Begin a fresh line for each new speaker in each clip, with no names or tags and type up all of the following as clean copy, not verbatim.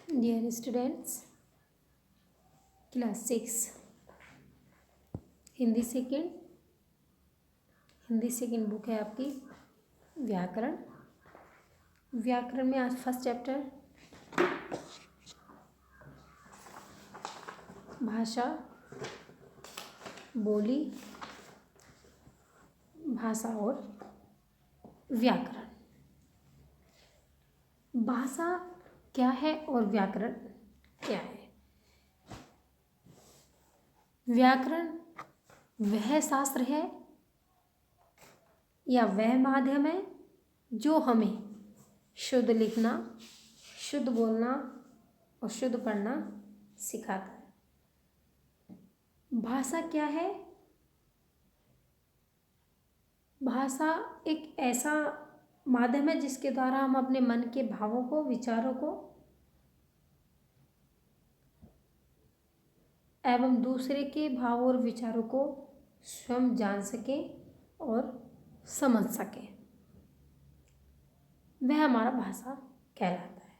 Dear students, class 6 Hindi second book है आपकी व्याकरण। व्याकरण में आज फर्स्ट चैप्टर भाषा, बोली, भाषा और व्याकरण। भाषा क्या है और व्याकरण क्या है? व्याकरण वह शास्त्र है या वह माध्यम है जो हमें शुद्ध लिखना, शुद्ध बोलना और शुद्ध पढ़ना सिखाता है। भाषा क्या है? भाषा एक ऐसा माध्यम है जिसके द्वारा हम अपने मन के भावों को, विचारों को एवं दूसरे के भाव और विचारों को स्वयं जान सकें और समझ सकें, वह हमारा भाषा कहलाता है।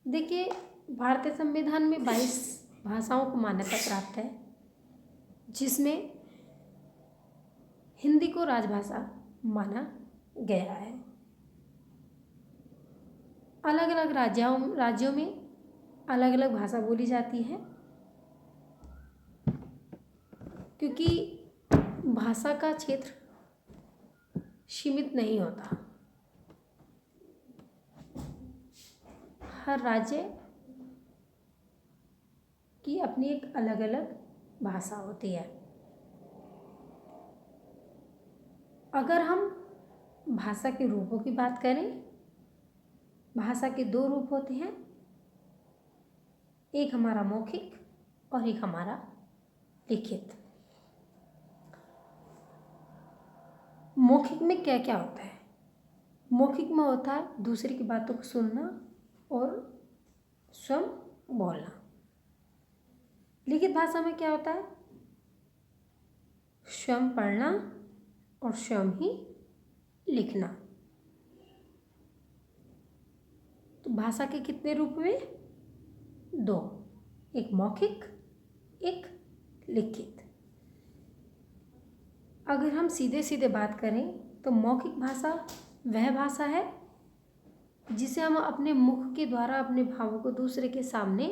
देखिए, भारतीय संविधान में 22 भाषाओं को मान्यता प्राप्त है, जिसमें हिंदी को राजभाषा माना गया है। अलग अलग राज्यों में अलग अलग भाषा बोली जाती है, क्योंकि भाषा का क्षेत्र सीमित नहीं होता। हर राज्य की अपनी एक अलग अलग भाषा होती है। अगर हम भाषा के रूपों की बात करें, भाषा के 2 रूप होते हैं, एक हमारा मौखिक और एक हमारा लिखित। मौखिक में क्या क्या होता है? मौखिक में होता है दूसरे की बातों को सुनना और स्वयं बोलना। लिखित भाषा में क्या होता है? स्वयं पढ़ना और स्वयं ही लिखना। तो भाषा के कितने रूप हुए? 2, एक मौखिक, एक लिखित। अगर हम सीधे सीधे बात करें तो मौखिक भाषा वह भाषा है जिसे हम अपने मुख के द्वारा अपने भावों को दूसरे के सामने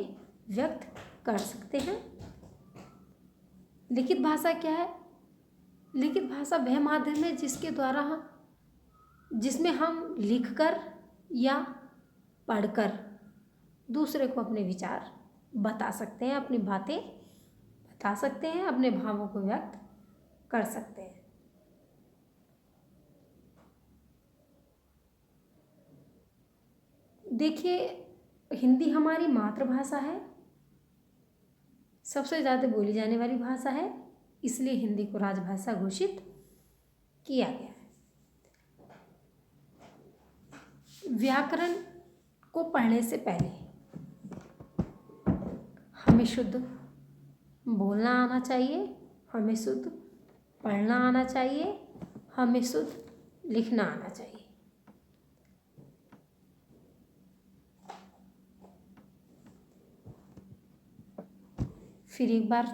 व्यक्त कर सकते हैं। लिखित भाषा क्या है? लिखित भाषा वह माध्यम है जिसमें हम लिखकर या पढ़कर दूसरे को अपने विचार बता सकते हैं, अपनी बातें बता सकते हैं, अपने भावों को व्यक्त कर सकते हैं। देखिए, हिंदी हमारी मातृभाषा है, सबसे ज़्यादा बोली जाने वाली भाषा है, इसलिए हिंदी को राजभाषा घोषित किया गया है। व्याकरण को पढ़ने से पहले हमें शुद्ध बोलना आना चाहिए, हमें शुद्ध पढ़ना आना चाहिए, हमें शुद्ध लिखना आना चाहिए। फिर एक बार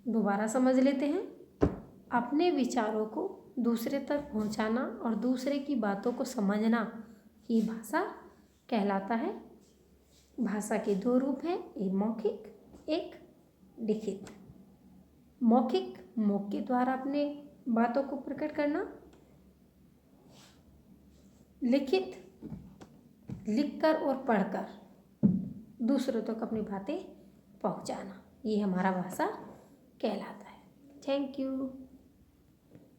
दोबारा समझ लेते हैं। अपने विचारों को दूसरे तक पहुंचाना और दूसरे की बातों को समझना ही भाषा कहलाता है। भाषा के 2 रूप हैं, एक मौखिक, एक लिखित। मौखिक मुख के द्वारा अपने बातों को प्रकट करना, लिखित लिखकर और पढ़कर दूसरों तक अपनी बातें पहुंचाना, ये हमारा भाषा कहलाता है। Thank you.